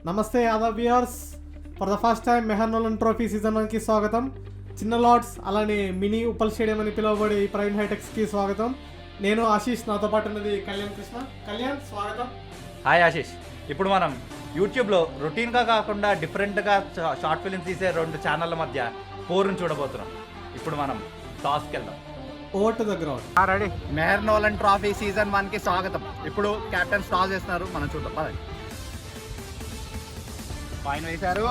నమస్తే ఆదా viewers, for the first time Mehar Nolan trophy season 1కి స్వాగతం. చిన్న లార్డ్స్ అలానే మినీ ఉప్పల్ స్టేడియం అని పిలువబడే ఈ ప్రైమ్ హైటెక్స్కి స్వాగతం. నేను ఆశీష్, నాతో పాటు ఉన్నది కళ్యాణ్ కృష్ణ. కళ్యాణ్ స్వాగతం. హాయ్ ఆశీష్. ఇప్పుడు మనం యూట్యూబ్లో రొటీన్గా కాకుండా డిఫరెంట్గా షార్ట్ ఫిల్మ్స్ తీసే 2 ఛానళ్ళ మధ్య పోరుని చూడబోతున్నాం. ఇప్పుడు మనం టాస్కి వెళ్దాం. Over to the ground. Ready. Mehar Nolan trophy season 1కి స్వాగతం. ఇప్పుడు కెప్టెన్ టాస్ చేస్తున్నారు, మనం చూద్దాం. పదండి. పైన వేశారు.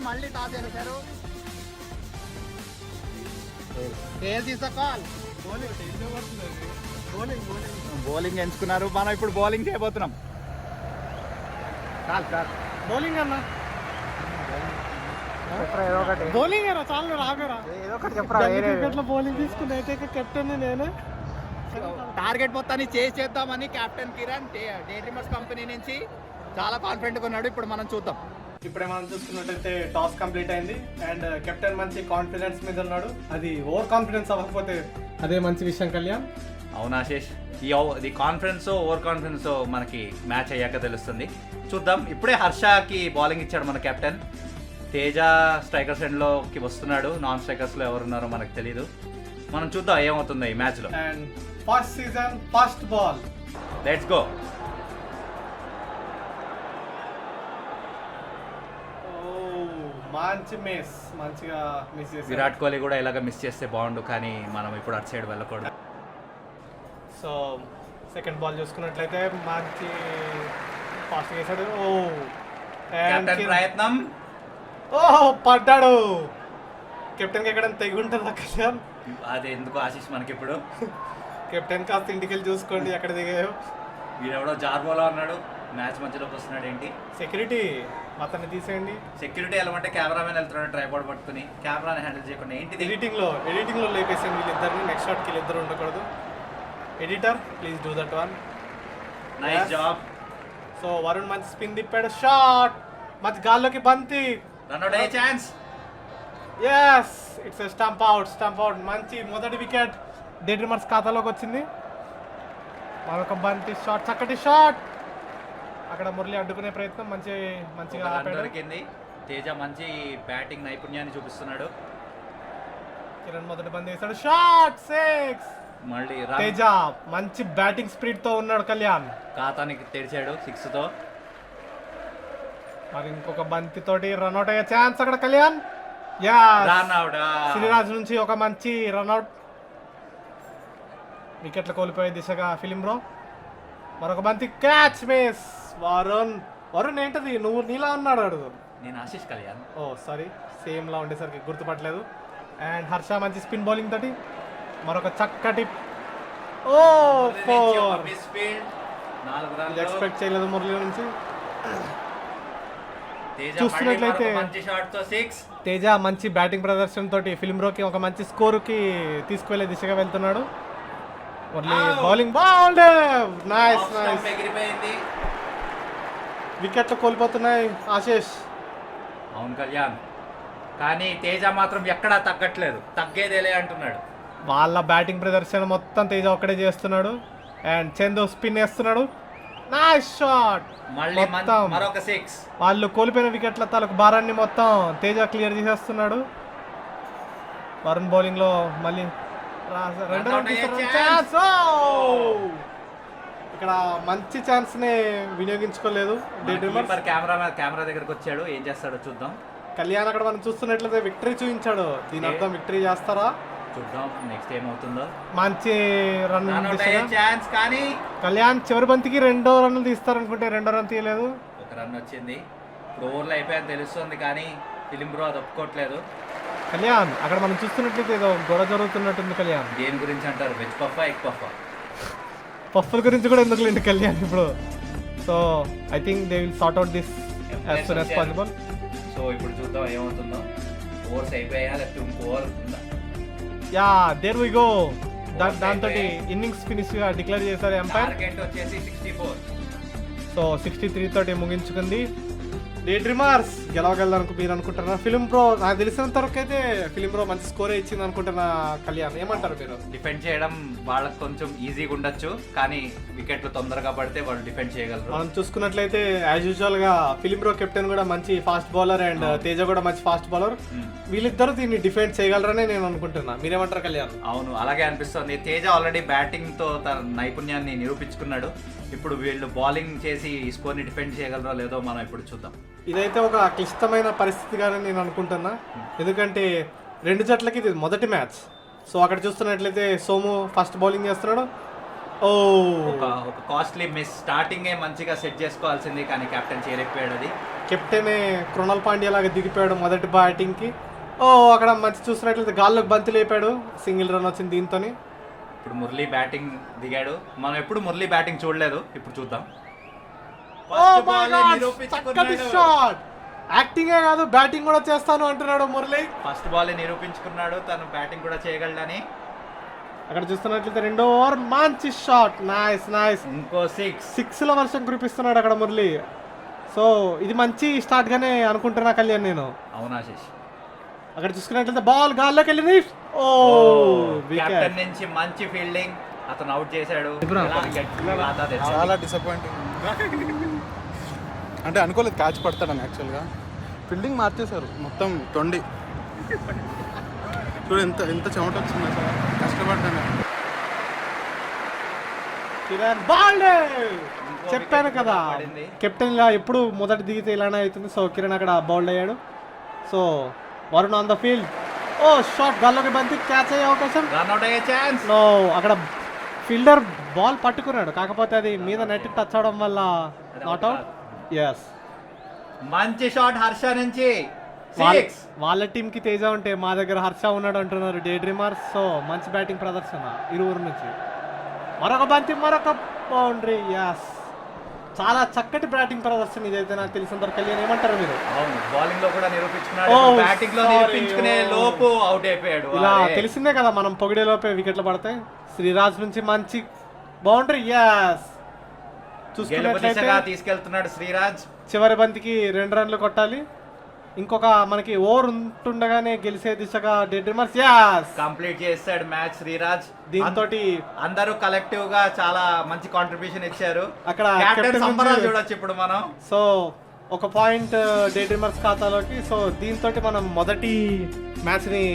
మళ్ళీ టాస్ చేశారు. బౌలింగ్ ఎంచుకున్నారు. మనం ఇప్పుడు బౌలింగ్ చేయబోతున్నాం. బౌలింగ్ అన్న, బౌలింగ్ ఏరా, చాలు రాగరా, క్రికెట్లో బౌలింగ్ తీసుకుని అయితే కెప్టెన్ నేనే. టార్గెట్ మొత్తాన్ని చేద్దామని captain Kiran day dreamers company నుంచి చాలా కాన్ఫిడెంట్గా ఉన్నాడు. ఇప్పుడు మనం చూద్దాం. ఇప్పుడే మనం చూసుకున్నట్టయితే టాస్ కంప్లీట్ అయింది అండ్ కెప్టెన్ మంచి కాన్ఫిడెన్స్ మీద ఉన్నాడు. అది ఓవర్ కాన్ఫిడెన్స్ అవ్వకపోతే అదే మంచి విషయం కళ్యాణ్. అవునా ఆశీష్, ఈ కాన్ఫిడెన్స్ ఓవర్ కాన్ఫిడెన్స్ మనకి మ్యాచ్ అయ్యాక తెలుస్తుంది. చూద్దాం. ఇప్పుడే హర్షకి బౌలింగ్ ఇచ్చాడు మన కెప్టెన్. తేజ స్ట్రైకర్స్ ఎండ్లోకి వస్తున్నాడు. నాన్ స్ట్రైకర్స్లో ఎవరున్నారో మనకు తెలియదు. మనం చూద్దాం ఏమవుతుందో ఈ మ్యాచ్లో. And first season first ball. Let's go. మంచి మిస్, మంచిగా మిస్ చేశారు. విరాట్ కోహ్లీ కూడా ఇలాగ మిస్ చేస్తే బాగుండు, కానీ మనం ఇప్పుడు అటు సైడ్ వెళ్ళకూడదు. సో సెకండ్ బాల్ చూసుకున్నట్లయితే మంచి ఫాస్ట్ చేశాడు. ప్రయత్నం. పడ్డాడు. కెప్టెన్కి ఎక్కడ తెగి ఉంటుందా కళ్యాణ్? అది ఎందుకు ఆశీష్ మనకి ఇప్పుడు. కెప్టెన్ కాస్త ఇంటికి వెళ్ళి చూసుకోండి ఎక్కడ దిగాయో. వీడెవడో జార్బోలో ఉన్నాడు, మ్యాచ్ మధ్యలోకి వస్తున్నాడు ఏంటి. సెక్యూరిటీ అతన్ని తీసేయండి. సెక్యూరిటీ వెళ్ళమంటే కెమెరామెన్ వెళ్తున్నాడు ట్రైపాడ్ పట్టుకుని, కెమెరాని హ్యాండిల్ చేయకుండా ఏంటి. ఎడిటింగ్లో లేపేసాను వీళ్ళిద్దరిని. నెక్స్ట్ షాట్కి వీళ్ళిద్దరు ఉండకూడదు. Editor please do that one. Nice job. So Varun మంచి స్పిన్ తిప్పాడు. షాట్ మంచి గాల్లోకి బంతి. రన్అట్ అయ్యే chance. Yes, it's stump out. మంచి మొదటి వికెట్ డే డ్రీమర్స్ ఖాతాలోకి వచ్చింది. మరొక బంతి షాట్, చక్కటి షాట్. అక్కడ మురళి అడ్డుకునే ప్రయత్నం మంచిగా దొరికింది. తేజ మంచి బ్యాటింగ్ నైపుణ్యాన్ని చూపిస్తున్నాడు. కిరణ్ మొదటి బంతి వేశాడు. షాట్ 6. మళ్ళీ తేజ మంచి బ్యాటింగ్ స్పీడ్ తో ఉన్నాడు. కళ్యాణ్ ఖాతానికి తెరిచాడు 6 తో. మరి ఇంకొక బంతి తోటి రన్అట్ అయ్యే ఛాన్స్ అక్కడ కళ్యాణ్. శ్రీరాజ్ నుంచి ఒక మంచి రన్అట్. వికెట్లు కోల్పోయే దిశగా ఫిలిం బ్రో. మరొక బంతి క్యాచ్ మిస్. వరుణ్ ఏంటది, నువ్వు నీలా ఉన్నాడు అడుగు. నేను ఆశీష్ కళ్యాణ్. ఓ సారీ, సేమ్ లా ఉండేసరికి గుర్తుపట్టలేదు. అండ్ హర్ష మంచి స్పిన్ బౌలింగ్ తోటి మరొక చక్కటి 4. ఎక్స్పెక్ట్ చేయలేదు మురళి నుంచి. చూస్తున్నట్లయితే తేజ మంచి బ్యాటింగ్ ప్రదర్శన తోటి ఫిలిం బ్రోకి ఒక మంచి స్కోరుకి తీసుకువెళ్ళే దిశగా వెళ్తున్నాడు. Murali bowling nice. వికెట్లు కోల్పోతున్నాయి ఆశీష్. అవును కళ్యాణ్, కానీ తేజ మాత్రం ఎక్కడా తగ్గట్లేదు, తగ్గేదేలే అంటున్నాడు. వాళ్ళ బ్యాటింగ్ ప్రదర్శన మొత్తం తేజ ఒక్కడే చేస్తున్నాడు. అండ్ చందు స్పిన్ వేస్తున్నాడు. Nice shot. మొత్తం మరొక 6. వాళ్ళు కోల్పోయిన వికెట్ల తాలూకు భారాన్ని మొత్తం తేజ క్లియర్ చేసేస్తున్నాడు. వరుణ్ బౌలింగ్ లో మళ్ళీ ఇక్కడ మంచి ఛాన్స్ ని వినియోగించుకోలేదు. కెమెరా దగ్గరకు వచ్చాడు, ఏం చేస్తాడో చూద్దాం. కళ్యాణ్ అక్కడ మనం చూస్తున్నట్లయితే విక్టరీ చూపించాడు. దీని అర్థం విక్టరీ చేస్తారా చూద్దాం. నెక్స్ట్ ఏమవుతుందో. మంచి రన్ ఛాన్స్, కానీ కళ్యాణ్ చివరి బంతికి 2వ రన్లు తీస్తారనుకుంటే 2వ రన్ తీయలేదు. ఒక రన్ వచ్చింది. ఇప్పుడు ఓవర్లు అయిపోయాయని తెలుస్తుంది, కానీ ఫిలిం బ్రో అది ఒప్పుకోవట్లేదు. కళ్యాణ్ అక్కడ మనం చూస్తున్నట్లయితే ఏదో గొడవ జరుగుతున్నట్టుంది. కళ్యాణ్ దేని గురించి అంటారు? Veg పఫా, egg పఫా? పఫ్ఫుల గురించి కూడా ఎందుకు లేండి కళ్యాణ్ ఇప్పుడు. So I think they will sort out this as soon as possible. So ఇప్పుడు చూద్దాం ఏమవుతుందో. ఓవర్స్ అయిపోయా లేకపోతే ఇంకో ఓవర్ ఉందా? Yeah, there we go. దాంతో ఇన్నింగ్స్ ఫినిష్ గా డిక్లేర్ చేశారు ఎంపైర్. టార్గెట్ వచ్చేసి 64. సో 63 తోటి ముగించుకుంది. డే డ్రీమర్స్ గెలవగలరు మీరు అనుకుంటున్నా? ఫిలిం ప్రో నాకు తెలిసినంత వరకు అయితే ఫిలిం ప్రో మంచి స్కోరే ఇచ్చింది అనుకుంటున్నా. కళ్యాణ్ ఏమంటారు మీరు? డిఫెండ్ చేయడం వాళ్ళకి కొంచెం ఈజీగా ఉండొచ్చు, కానీ వికెట్లు తొందరగా పడితే వాళ్ళు డిఫెండ్ చేయగలరు. మనం చూసుకున్నట్లయితే యాజ్ యూజువల్ గా ఫిలిం ప్రో కెప్టెన్ కూడా మంచి ఫాస్ట్ బౌలర్ అండ్ తేజ కూడా మంచి ఫాస్ట్ బౌలర్. వీళ్ళిద్దరూ దీన్ని డిఫెండ్ చేయగలరని నేను అనుకుంటున్నా. మీరేమంటారు కళ్యాణ్? అవును, అలాగే అనిపిస్తుంది. తేజ ఆల్రెడీ బ్యాటింగ్ తో తన నైపుణ్యాన్ని నిరూపించుకున్నాడు. ఇప్పుడు వీళ్ళు బౌలింగ్ చేసి ఈ స్కోర్ ని డిఫెండ్ చేయగలరో లేదో మనం ఇప్పుడు చూద్దాం. ఇదైతే ఒక క్లిష్టమైన పరిస్థితిగానే నేను అనుకుంటున్నా, ఎందుకంటే రెండు జట్లకి ఇది మొదటి మ్యాచ్. సో అక్కడ చూస్తున్నట్లయితే సోము ఫస్ట్ బౌలింగ్ చేస్తున్నాడు. ఓ ఒక కాస్ట్లీ మిస్. స్టార్టింగే మంచిగా సెట్ చేసుకోవాల్సింది, కానీ కెప్టెన్ చేయలేకపోయాడు. అది కెప్టెనే కృణాల్ పాండ్యా లాగా దిగిపోయాడు మొదటి బ్యాటింగ్కి. ఓ అక్కడ మంచి చూస్తున్నట్లయితే గాల్లోకి బంతి లేపాడు, సింగిల్ రన్ వచ్చింది దీంతో. ఇప్పుడు మురళీ బ్యాటింగ్ దిగాడు. మనం ఎప్పుడు మురళీ బ్యాటింగ్ చూడలేదు, ఇప్పుడు చూద్దాం. యాక్టింగే కాదు బ్యాటింగ్ కూడా చేస్తాను అంటున్నాడు మురళి. ఫస్ట్ బాల్ నిరూపించుకున్నాడు తను బ్యాటింగ్ కూడా చేయగలడని. అక్కడ చూస్తున్నట్లయితే రెండో ఓవర్ మంచి షాట్, నైస్ నైస్. ఇంకో 6 లో వర్షం కురిపిస్తున్నాడు అక్కడ మురళి. సో ఇది మంచి స్టార్ట్ గానే అనుకుంటున్నా కళ్యాణ్ నేను. అవునా శేష్? అక్కడ చూసుకున్నట్లయితే బాల్ గాల్లోకి వెళ్ళింది. ఓ కెప్టెన్ నుంచి మంచి ఫీల్డింగ్, అతను అవుట్ చేశాడు. చాలా డిసప్పాయింటింగ్. అంటే అనుకోలేదు క్యాచ్ పడతాడని. యాక్చువల్గా ఫీల్డింగ్ మార్చేశారు మొత్తం తొండి. చూడు ఎంత ఎంత చెమట వచ్చింది అసలు, కష్టపడ్డాను. చెప్పాను కదా కెప్టెన్ లా ఎప్పుడు మొదటి దిగితే ఇలానే అవుతుంది. సో కిరణ్ అక్కడ బౌల్డ్ అయ్యాడు. So Varun on the field. ఓ షాట్ గాల్లోకి బంతి, క్యాచ్ అయ్యే అవకాశం. నో, అక్కడ ఫీల్డర్ బాల్ పట్టుకున్నాడు, కాకపోతే అది మీద నెట్ టచ్ అవడం వల్ల నాట్ అవుట్. ఎస్, మంచి షాట్ హర్ష నుంచి. వాళ్ళ టీం కి తేజ ఉంటే మా దగ్గర హర్ష ఉన్నాడు అంటున్నారు డే డ్రీమర్స్. సో మంచి బ్యాటింగ్ ప్రదర్శన ఇరువురు నుంచి. మరొక బంతి, మరొక బౌండరీ. ఎస్, చాలా చక్కటి బ్యాటింగ్ ప్రదర్శన ఇదైతే నాకు తెలిసినంత కళ్యాణ్. ఏమంటారు మీరు? అవును, బౌలింగ్ లో కూడా నిరూపించుకున్నాడు, బ్యాటింగ్ లో నిరూపించుకునే లోపు అవుట్ అయిపోయాడు. ఇలా తెలిసిందే కదా మనం పొగిడే లోపే వికెట్లు పడతాయి. శ్రీరాజ్ నుంచి మంచి బౌండరీ. ఎస్, చూసుకున్నట్లయితే తీసుకెళ్తున్నాడు శ్రీరాజ్. చివరి బంతికి 2 రన్లు కొట్టాలి. ఇంకొక మనకి ఓవర్ ఉంటుండగానే గెలిచే దిశగా డే డ్రీమర్స్ కంప్లీట్ చేస్తాడు మ్యాచ్ శ్రీరాజ్. దీంతో అందరూ కలెక్టివ్ గా చాలా మంచి కాంట్రిబ్యూషన్ ఇచ్చారు. అక్కడ చూడొచ్చు ఇప్పుడు మనం. సో ఒక పాయింట్ డే డ్రీమర్స్ ఖాతాలోకి. సో దీంతో మనం మొదటి మ్యాచ్ ని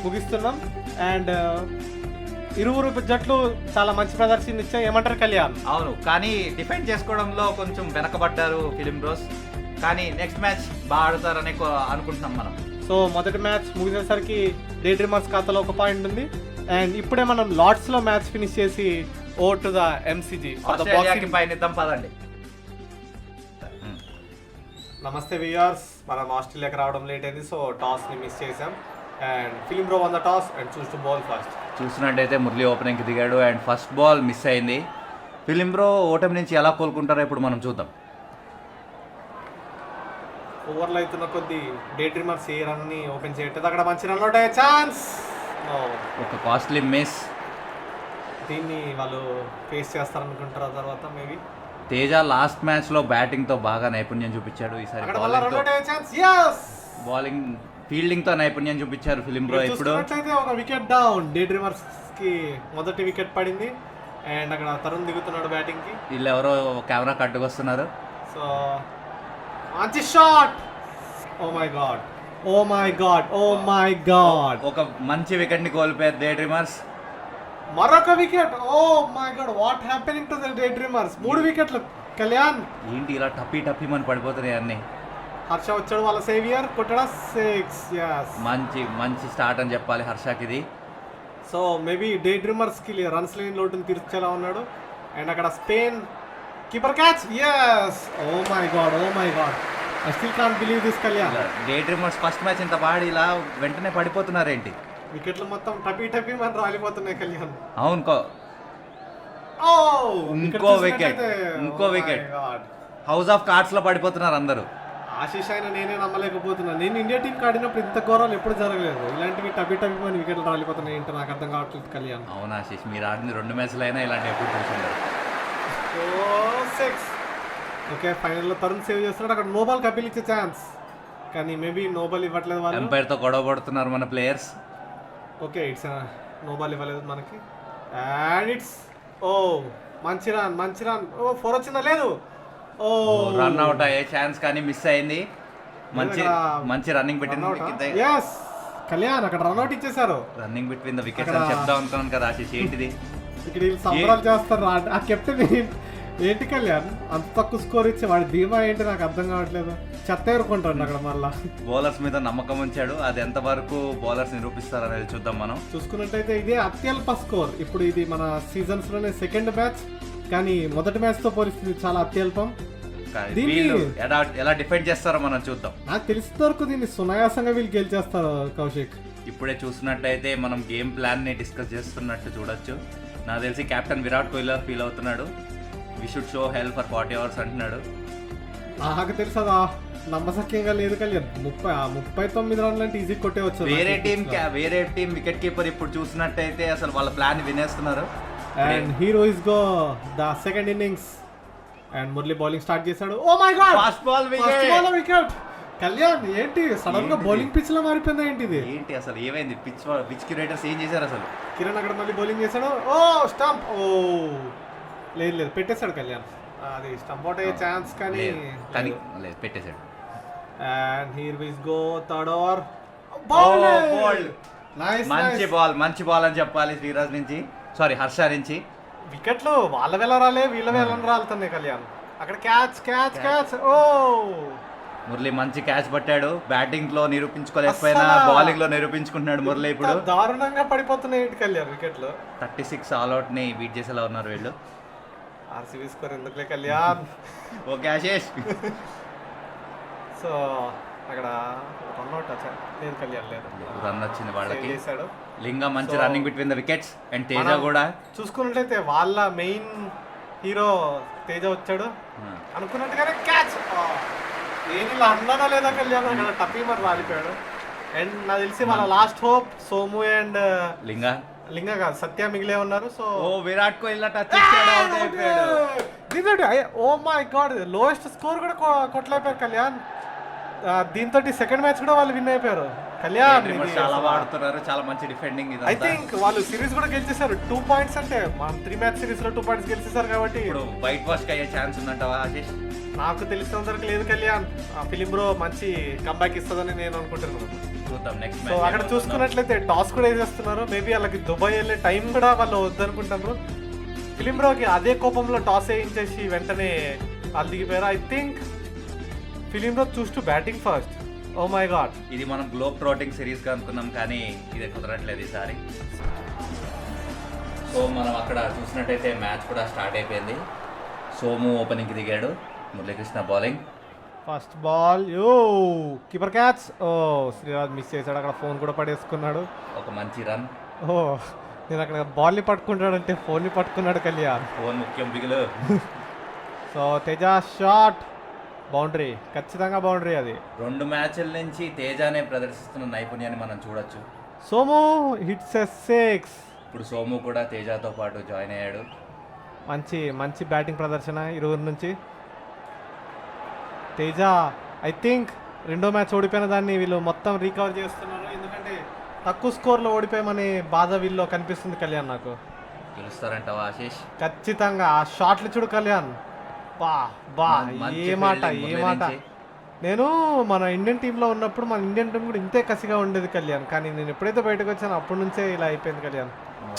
ముగిస్తున్నాం. అండ్ ఇరువురు జట్లు చాలా మంచి ప్రదర్శన ఇచ్చాయి. ఏమంటారు కళ్యాణ్? అవును, కానీ డిఫెండ్ చేసుకోవడంలో కొంచెం వెనకబడ్డారు ఫిలిం బ్రోస్. కానీ నెక్స్ట్ మ్యాచ్ బాగా ఆడతారని అనుకుంటున్నాం మనం. సో మొదటి మ్యాచ్ ముగిసేసరికి డే డ్రీమర్స్ ఖాతాలో 1 పాయింట్ ఉంది. అండ్ ఇప్పుడే మనం లార్డ్స్ లో మ్యాచ్ ఫినిష్ చేసి ఓ టు ద ఎంసీజీ పయనిద్దాం పదండి. నమస్తే వ్యూయర్స్, మనం ఆస్ట్రేలియాకి రావడం లేట్ అయింది. సో టాస్ ని మిస్ చేసాం. And film bro one the toss and choose to bowl first. చూసినట్టయితే మురళి ఓపెనింగ్కి దిగాడు అండ్ ఫస్ట్ బాల్ మిస్ అయింది. ఫిలిం బ్రో ఓటమి నుంచి ఎలా కోలుకుంటారో ఇప్పుడు మనం చూద్దాం. ఓవర్లో అవుతున్న కొద్ది డే డ్రీమర్స్ ఏ రన్ ని ఓపెన్ చేయట్లేదు. అక్కడ మంచి రన్ అవుట్ అయ్యే ఛాన్స్. ఒక కాస్ట్లీ మిస్. దీన్ని వాళ్ళు ఫేస్ చేస్తారనుకుంటారా తర్వాత మేబీ? తేజ లాస్ట్ మ్యాచ్ లో బ్యాటింగ్ తో బాగా నైపుణ్యం చూపించాడు. ఈసారి బౌలింగ్ ఫీల్డింగ్ తో నైపుణ్యం చూపించారు ఫిలిం బ్రో. ఇప్పుడు ఒక వికెట్ డౌన్. డే డ్రీమర్స్ కి మొదటి వికెట్ పడింది. అండ్ అక్కడ తరుణ్ దిగుతున్నాడు బ్యాటింగ్ కి. వీళ్ళు ఎవరో కెమెరా కట్టుకొస్తున్నారు. సో మంచి shot. Oh my god, oh my god, oh my god. ఒక మంచి వికెట్ ని కోల్పోయారు డే డ్రీమర్స్. మరొక wicket. Oh my god, what happening to the Day Dreamers. 3 వికెట్లు కళ్యాణ్. ఏంటి ఇలా టప్పి టప్పి మన పడిపోతున్నాయి అన్ని. హర్ష వచ్చాడు వాళ్ళ సేవియర్, కొట్టడా 6. yes, మంచి స్టార్ట్ అని చెప్పాలి హర్షకి ఇది. సో మేబీ డే డ్రీమర్స్ కి రన్స్ లేని లోటుని తీర్చేలా ఉన్నాడు. అండ్ అక్కడ spin keeper catch. yes, oh my god, oh my god, I still can't believe this Kalyan. Day Dreamers first match ఇంత బాడి ఇలా వెంటనే పడిపోతున్నారేంటి? వికెట్లు మొత్తం టపి టపి మన రాలిపోతున్నాయి కళ్యాణ్. అవును, ఇంకో వికెట్. హౌస్ ఆఫ్ కార్డ్స్ లో పడిపోతున్నారు అందరూ. ఆశీష్ అయినా నేనే నమ్మలేకపోతున్నాను. నేను ఇండియా టీంకి ఆడినప్పుడు ఇంత ఘోరాలు ఎప్పుడు జరగలేదు. ఇలాంటివి టపి టపి మన వికెట్లు రాలిపోతున్నాయి ఏంటో నాకు అర్థం కావట్లేదు కళ్యాణ్. అవును ఆశీష్, మీరు ఆడిన 2 మ్యాచ్లు అయినా ఇలాంటి ఎప్పుడు చూసుకుంటారు. ఓకే ఫైనల్లో తరుణ్ సేవ్ చేస్తున్నాడు. అక్కడ నోబాల్ కపిల్ ఇచ్చే ఛాన్స్, కానీ మేబీ నోబాల్ ఇవ్వట్లేదు వాళ్ళు. ఎంపైర్ తో గొడవ పడుతున్నారు మన ప్లేయర్స్. ఓకే ఇట్స్ నోబాల్ ఇవ్వలేదు మనకి. అండ్ ఇట్స్ ఓ మంచి రన్. ఓ 4 వచ్చిందా? లేదు. ఓ రన్ అవుట్ అయ్యే ఛాన్స్ కానీ మిస్ అయింది. మంచి రన్నింగ్ పెట్టింది. ఎస్ కళ్యాణ్ అక్కడ రన్అట్ ఇచ్చేసారు. రన్నింగ్ బిట్వీన్ ద వికెట్స్ అని చెప్దాం అనుకున్నాను కదా ఆశీష్. ఏంటిది ఇక్కడ వీళ్ళు సంబరాలు చేస్తారు. ఆ కెప్టెన్ ఏంటి కళ్యాణ్ అంత తక్కువ స్కోర్ ఇచ్చి వాడి ధీమా ఏంటి నాకు అర్థం కావట్లేదు. చెత్త ఎరుకుంటాడు అక్కడ మళ్ళా. బౌలర్స్ మీద నమ్మకం ఉంచాడు. అది ఎంతవరకు బౌలర్స్ నిరూపిస్తారనేది చూద్దాం మనం. చూసుకున్నట్టయితే ఇదే అత్యల్ప స్కోర్. ఇప్పుడు ఇది మన సీజన్స్ లోనే సెకండ్ మ్యాచ్, కానీ మొదటి మ్యాచ్ తో పోలిస్తే చాలా అత్యల్పం. వీళ్ళు ఎలా డిఫెండ్ చేస్తారో మనం చూద్దాం. నాకు తెలిసిన వరకు దీన్ని సునాయాసంగా వీళ్ళు గెలిచేస్తారు కౌశిక్. ఇప్పుడే చూసినట్టయితే మనం గేమ్ ప్లాన్ ని డిస్కస్ చేస్తున్నట్టు చూడొచ్చు. నాకు తెలిసి కెప్టెన్ విరాట్ కోహ్లీ ఫీల్ అవుతున్నాడు. We should show help for 40 hours అంటున్నాడు. నాకు తెలుసా నమ్మసక్యంగా లేదు కళ్యాణ్. 39 రన్లు అంటే ఈజీ కొట్టేవచ్చు. వేరే టీం వికెట్ కీపర్ ఇప్పుడు చూసినట్టయితే అసలు వాళ్ళ ప్లాన్ వినేస్తున్నారు. And hero is go the second innings. And Murali bowling start చేశాడు. Oh my god fast ball wicket. Kalyan ఏంటి సడన్ గా బౌలింగ్ పిచ్ లో మారిపోయిందా ఏంటిది? ఏంటి అసలు ఏమైంది? పిచ్ క్యూరేటర్స్ ఏం చేశారు అసలు? కిరణ్ అక్కడ మళ్ళీ బౌలింగ్ చేశాడు. ఓ స్టంప్. ఓ లేదు పెట్టేశాడు కళ్యాణ్. అది స్టంప్ అవుట్ అయ్యే ఛాన్స్ కానీ లేదు పెట్టేశాడు. And here we go third over. మంచి బాల్ అని చెప్పాలి శ్రీరాజ్ నుంచి, హర్ష నుంచి. వికెట్లు వాళ్ళ వేళ రాలే, వీళ్ళ వేళ రాలుతున్నాయి కళ్యాణ్. అక్కడ క్యాచ్. ఓ మురళి మంచి క్యాచ్ పట్టాడు. బ్యాటింగ్ లో నిరూపించుకోలేకపోయినా బౌలింగ్ లో నిరూపించుకుంటున్నాడు మురళి. ఇప్పుడు దారుణంగా పడిపోతున్నాయి కళ్యాణ్ వికెట్లు. 36 ఆల్అవుట్ ని బీట్ చేసేలా ఉన్నారు వీళ్ళు. ఆర్సీబీ స్కోర్ ఎందుకులే కళ్యాణ్. ఓకే ఆశేష్. సో అక్కడ రన్అట్ లేదు కళ్యాణ్, లేదు రన్ వచ్చింది వాళ్ళకి. చేశాడు లింగా మంచి running between the wickets. And Teja కూడా చూసుకున్నట్లయితే వాళ్ళ మెయిన్ హీరో తేజ వచ్చాడు అనుకున్నట్టుగానే క్యాచ్. నేను ఇలా అన్నానా లేదా కళ్యాణ్, అక్కడ టప్పీ మరి రాలిపోయాడు. అండ్ నాకు తెలిసి వాళ్ళ last hope Somu and Linga కాదు సత్య మిగిలే ఉన్నారు. So Virat Kohli touch oh my god lowest score కూడా కొట్టలేపారు కళ్యాణ్. దీంతో సెకండ్ మ్యాచ్ కూడా వాళ్ళు విన్ అయిపోయారు కళ్యాణ్. చాలా ఆడుతున్నారు, చాలా మంచి డిఫెండింగ్. ఐ థింక్ వాళ్ళు సిరీస్ కూడా గెలిచేసారు. 2 పాయింట్స్ అంటే మనం 3 మ్యాచ్ సిరీస్ లో 2 పాయింట్స్ గెలిచేసారు కాబట్టి ఇప్పుడు వైట్ వాష్ అయ్యే ఛాన్స్ ఉందంటావా ఆశీష్? నాకు తెలిసినంత వరకు లేదు కళ్యాణ్. ఫిలిం బ్రో మంచి కంబ్యాక్ ఇస్తుందని నేను అనుకుంటున్నాను. చూద్దాం నెక్స్ట్ సో మ్యాచ్. అక్కడ చూసుకున్నట్లయితే టాస్ కూడా వేసేస్తున్నారు. మేబీ వాళ్ళకి దుబాయ్ వెళ్ళే టైం కూడా వాళ్ళు వద్దనుకుంటారు. ఫిలిం బ్రోకి అదే కోపంలో టాస్ వేయించేసి వెంటనే వాళ్ళు దిగిపోయారు. I think film bro choose to batting first. Oh my god, ఇది మనం గ్లోబ్ ట్రోటింగ్ సిరీస్ గా అనుకున్నాం కానీ ఇది కుదరట్లేదు ఈసారి. సో మనం అక్కడ చూసినట్టయితే మ్యాచ్ కూడా స్టార్ట్ అయిపోయింది. సోము ఓపెనింగ్ కి దిగాడు, మురళీకృష్ణ బౌలింగ్. ఫస్ట్ బాల్ యో కీపర్ క్యాచ్. ఓ శ్రీరాజ్ మిస్ చేశాడు, అక్కడ ఫోన్ కూడా పడేసుకున్నాడు. ఒక మంచి రన్. ఓ నేను అక్కడ బాల్ని పట్టుకుంటాడంటే ఫోన్ని పట్టుకున్నాడు కళ్యాణ్. ఫోన్ ముఖ్యం బిగులు. సో తేజ షాట్ బౌండరీ, ఖచ్చితంగా బౌండరీ. అది 2 మ్యాచ్ల నుంచి తేజానే ప్రదర్శిస్తున్న నైపుణ్యాన్ని మనం చూడొచ్చు. సోము హిట్స్ 6. ఇప్పుడు సోము కూడా తేజాతో పాటు జాయిన్ అయ్యాడు. మంచి బ్యాటింగ్ ప్రదర్శన ఇరువురి నుంచి. తేజ ఐ థింక్ రెండో మ్యాచ్ ఓడిపోయిన దాన్ని వీళ్ళు మొత్తం రీకవర్ చేస్తున్నారు. ఎందుకంటే తక్కువ స్కోర్లో ఓడిపోయామని బాధ వీళ్ళు కనిపిస్తుంది కళ్యాణ్. నాకు గెలుస్తారంటావా ఆశీష్? ఖచ్చితంగా. ఆ షాట్లు చూడు కళ్యాణ్, బా ఏ మాట. నేను మన ఇండియన్ టీంలో ఉన్నప్పుడు మన ఇండియన్ టీం కూడా ఇంతే కసిగా ఉండేది కళ్యాణ్, కానీ నేను ఎప్పుడైతే బయటకు వచ్చానో అప్పటి నుంచే ఇలా అయిపోయింది కళ్యాణ్.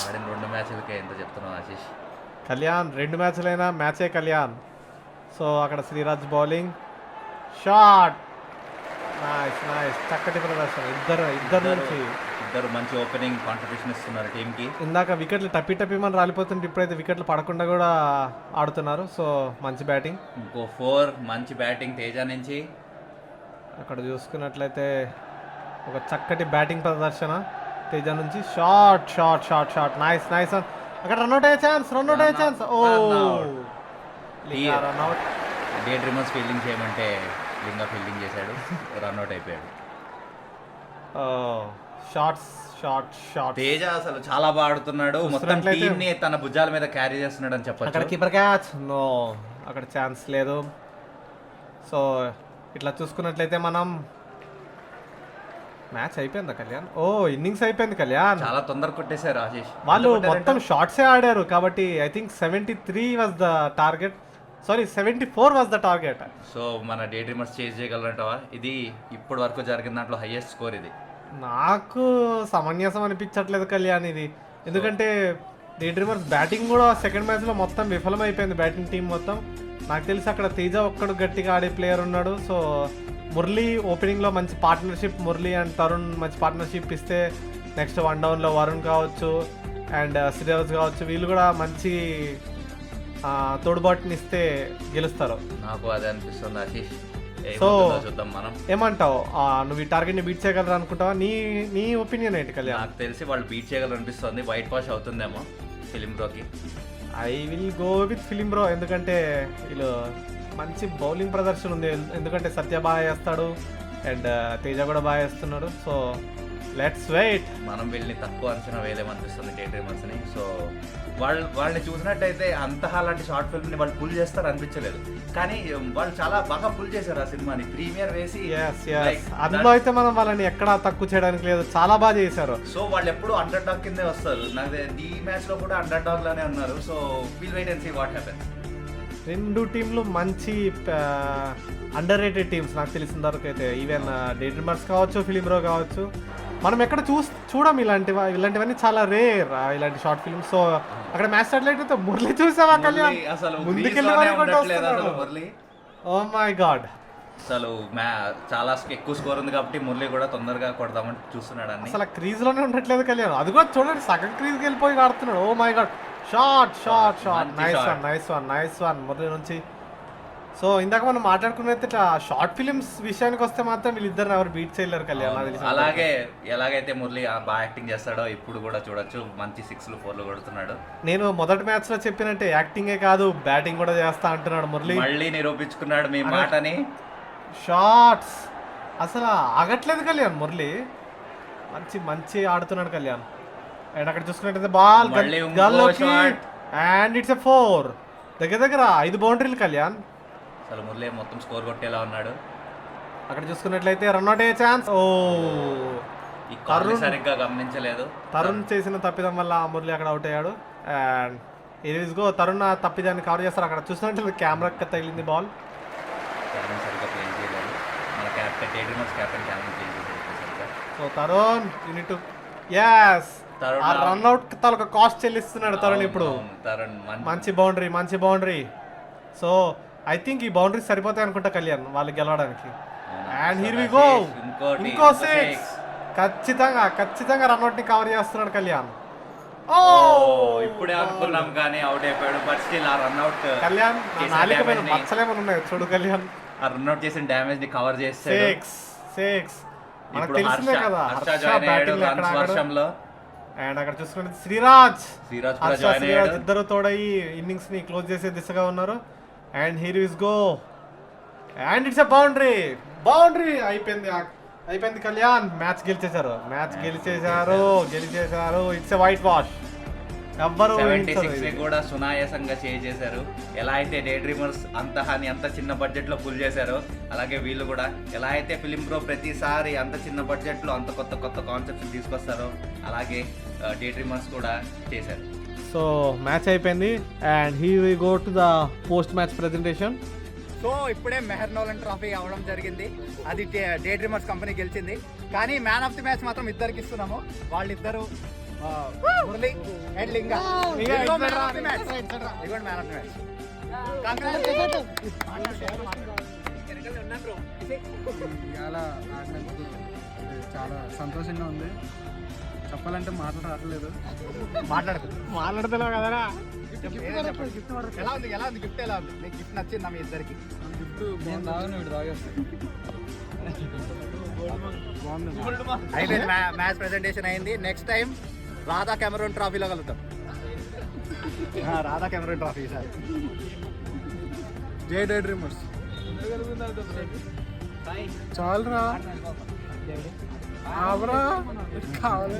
ఆడిన 2 మ్యాచ్లకే ఎంత చెప్తున్నావు ఆశీష్? కళ్యాణ్ 2 మ్యాచ్లైనా మ్యాచే కళ్యాణ్. సో అక్కడ శ్రీరాజ్ బౌలింగ్ షాట్. నైస్ చక్కటి ప్రదర్శన ఇద్దరు మంచి ఓపెనింగ్ కాంట్రిబ్యూషన్ ఇస్తున్నారు టీంకి. ఇందాక వికెట్లు టప్పి మన రాలిపోతుంటే ఇప్పుడైతే వికెట్లు పడకుండా కూడా ఆడుతున్నారు. సో మంచి బ్యాటింగ్. ఇంకో 4 మంచి బ్యాటింగ్ తేజ నుంచి. అక్కడ చూసుకున్నట్లయితే ఒక చక్కటి బ్యాటింగ్ ప్రదర్శన తేజ నుంచి. Shot nice. అక్కడ రన్అట్ అయ్యే ఛాన్స్. ఓ రన్అట్. డే డ్రీమర్స్ ఫీల్డింగ్ చేయమంటే లింగా ఫీల్డింగ్ చేశాడు, రన్అట్ అయిపోయాడు. షాట్స్. తేజ అసలు చాలా బాగా ఆడుతున్నాడు. మొత్తం టీమ్ ని తన భుజాల మీద క్యారీ చేస్తున్నాడు అని చెప్పొచ్చు. అక్కడ కీపర్ క్యాచ్. నో అక్కడ ఛాన్స్ లేదు. సో ఇట్లా చూసుకున్నట్లయితే మనం మ్యాచ్ అయిపోయిందా కళ్యాణ్? ఓ ఇన్నింగ్స్ అయిపోయింది కళ్యాణ్. చాలా తొందర కొట్టేశారు ఆశీష్. వాళ్ళు మొత్తం షార్ట్సే ఆడారు కాబట్టి I think 73 was the target, sorry 74 was the target. So మన డే డ్రీమర్స్ చేజ్ చేయగలరంటావా? ఇది ఇప్పటి వరకు జరిగిన దాంట్లో హైయెస్ట్ స్కోర్ ఇది. నాకు సమంజసం అనిపించట్లేదు కళ్యాణ్ ఇది, ఎందుకంటే డే డ్రీమర్స్ బ్యాటింగ్ కూడా సెకండ్ మ్యాచ్లో మొత్తం విఫలమైపోయింది బ్యాటింగ్ టీం మొత్తం. నాకు తెలిసి అక్కడ తేజ ఒక్కడు గట్టిగా ఆడే ప్లేయర్ ఉన్నాడు. సో మురళి ఓపెనింగ్లో మంచి పార్ట్నర్షిప్, మురళి అండ్ తరుణ్ మంచి పార్ట్నర్షిప్ ఇస్తే నెక్స్ట్ 1 డౌన్లో వరుణ్ కావచ్చు అండ్ శ్రీరాజ్ కావచ్చు, వీళ్ళు కూడా మంచి తోడుబాటుని ఇస్తే గెలుస్తారు. నాకు అదే అనిపిస్తుంది ఆశీష్. సో చూద్దాం మనం. ఏమంటావు, నువ్వు ఈ టార్గెట్ని బీట్ చేయగలరు అనుకుంటావా? నీ ఒపీనియన్ ఏంటి కళ్యాణ్? నాకు తెలిసి వాళ్ళు బీట్ చేయగలరు అనిపిస్తుంది. వైట్ వాష్ అవుతుందేమో ఫిలిం బ్రోకి. I will go with film bro, ఎందుకంటే వీళ్ళు మంచి బౌలింగ్ ప్రదర్శన ఉంది. ఎందుకంటే సత్య బాగా వేస్తాడు అండ్ తేజ కూడా బాగా వేస్తున్నాడు. So let's wait. మనం వీళ్ళని తక్కువ అంచనా వేయలేమనిపిస్తుంది డే డ్రీమర్స్ని. సో వాళ్ళని చూసినట్టయితే అంతహా అలాంటి షార్ట్ ఫిల్మ్ని వాళ్ళు పుల్ చేస్తారు అనిపించలేదు, కానీ వాళ్ళు చాలా బాగా పుల్ చేశారు ఆ సినిమాని. ప్రీమియర్ వేసి అందులో అయితే మనం వాళ్ళని ఎక్కడా తక్కువ చేయడానికి లేదు, చాలా బాగా చేశారు. సో వాళ్ళు ఎప్పుడు అండర్ డాగ్ కిందే వస్తారు. నాకు ఈ మ్యాచ్లో కూడా అండర్ డాగ్ లానే ఉన్నారు. So will wait and see what happens. రెండు టీంలు మంచి అండర్ రేటెడ్ టీమ్స్ నాకు తెలిసిన వరకు అయితే. ఈవెన్ డే డ్రీమర్స్ కావచ్చు, ఫిలిం బ్రో కావచ్చు, మనం ఎక్కడ చూడం ఇలాంటివన్నీ చాలా రేర్ ఇలాంటి షార్ట్ ఫిల్మ్స్. సో అక్కడ మ్యాచ్ స్టార్ట్ అయితే మురళి చూసావా Kalyan? Murali oh my god, అసలు చాలా ఎక్కువ స్కోర్ ఉంది కాబట్టి మురళి కూడా తొందరగా కొడదామని చూస్తున్నాడు అన్ని. అసలు క్రీజ్ లోనే ఉండట్లేదు కళ్యాణ్. అది కూడా చూడండి, సగం క్రీజ్కి వెళ్ళిపోయి ఆడుతున్నాడు. Oh my god, short nice one Murali నుంచి. సో ఇందాక మనం మాట్లాడుకున్నట్టు ఇట్లా షార్ట్ ఫిలిమ్స్ విషయానికి వస్తే మాత్రం వీళ్ళిద్దరు ఎవరు బీట్ చేయలేరు కళ్యాణ్. అలాగే ఎలాగైతే మురళి బాగా యాక్టింగ్ చేస్తాడో ఇప్పుడు కూడా చూడొచ్చు, మంచి 6లు 4లు కొడుతున్నాడు. నేను మొదటి మ్యాచ్ లో చెప్పినట్టే యాక్టింగే కాదు బ్యాటింగ్ కూడా చేస్తా అంటున్నాడు మురళి. మళ్ళీ నిరూపించుకున్నాడు మీ మాటని. షార్ట్స్ అసలు ఆగట్లేదు కళ్యాణ్. మురళి మంచి ఆడుతున్నాడు కళ్యాణ్. అండ్ అక్కడ చూసుకున్నట్టయితే బాల్ అండ్ ఇట్స్ ఎ 4, దగ్గర 5 బౌండరీలు కళ్యాణ్. అసలు మురళి మొత్తం స్కోర్ కొట్టేలా ఉన్నాడు. అక్కడ చూసుకున్నట్లయితే రన్అట్ అయ్యే ఛాన్స్. ఓ ఈ కరుణ్ సరిగ్గా గమనించలేదు. తరుణ్ చేసిన తప్పిదం వల్ల మురళి అక్కడ అవుట్ అయ్యాడు. అండ్ ఇస్ గో తరుణ్ తప్పిదాన్ని కవర్ చేస్తారు. అక్కడ చూసినట్లయితే కెమెరాకి తగిలింది బాల్. సరిగ్గా ప్లే చేయలేదు మన captain, day dreamers captain play చేయలేదు. సో తరుణ్ యూనిట్ ఎస్ రన్అట్ తాలూకా కాస్ట్ చెల్లిస్తున్నాడు తరుణ్ ఇప్పుడు. తరుణ్ మంచి బౌండరీ. సో ఐ థింక్ ఈ బౌండరీ సరిపోతాయి అనుకుంటా కళ్యాణ్ వాళ్ళు గెలవడానికి. అండ్ హియర్ వి గో, ఇంకో 6. ఖచ్చితంగా రన్అట్ ని కవర్ చేస్తున్నాడు కళ్యాణ్. ఓ ఇప్పుడే అనుకున్నాం కానీ అవుట్ అయిపోయాడు. బట్ స్టిల్ ఆ రన్అట్ కళ్యాణ్ మచ్చలేమని ఉన్నాయి చూడు కళ్యాణ్. ఆ రన్అట్ చేసిన డ్యామేజ్ ని కవర్ చేస్తే 6 మనకు తెలిసిందే కదా వర్షంలో. అండ్ అక్కడ చూసుకుంటే శ్రీరాజ్ కూడా ఇద్దరు తోడయి ఇన్నింగ్స్ ని క్లోజ్ చేసే దిశగా ఉన్నారు. And here is go and it's a boundary. అయిపోయింది కళ్యాణ్. మ్యాచ్ గెలిచేశారు. It's a white wash. ఎవ్వరు 76 కూడా సునాయాసంగా చేశారు. ఎలా అయితే డే డ్రీమర్స్ అంత చిన్న బడ్జెట్ లో పుల్ చేశారో అలాగే వీళ్ళు కూడా ఎలా అయితే ఫిలిం బ్రో ప్రతిసారి అంత చిన్న బడ్జెట్ లో అంత కొత్త కాన్సెప్ట్స్ తీసుకొస్తారో అలాగే డే డ్రీమర్స్ కూడా చేశారు. సో మ్యాచ్ అయిపోయింది and here we go to the post match presentation. So ఇప్పుడే మెహర్ నోలన్ ట్రోఫీ అవ్వడం జరిగింది. అది డే డ్రీమర్స్ కంపెనీ గెలిచింది. కానీ మ్యాన్ ఆఫ్ ది మ్యాచ్ మాత్రం ఇద్దరికి ఇస్తున్నాము. వాళ్ళిద్దరు Murali and Linga. Man of the match. చాలా సంతోషంగా ఉంది. చెప్పాలంటే మాటలు రావట్లేదు. మాట్లాడుతున్నావు కదరా. ఎలా ఉంది గిఫ్ట్ ఎలా ఉంది? మీకు గిఫ్ట్ నచ్చిందా మీ ఇద్దరికి? అయిపోయింది, మ్యాచ్ ప్రెజెంటేషన్ అయింది. నెక్స్ట్ టైం రాధా కెమెరూన్ ట్రోఫీలో కలుద్దాం. Radha Cameroon trophy sir. జై డే డ్రీమర్స్. చాలరా కావాలి.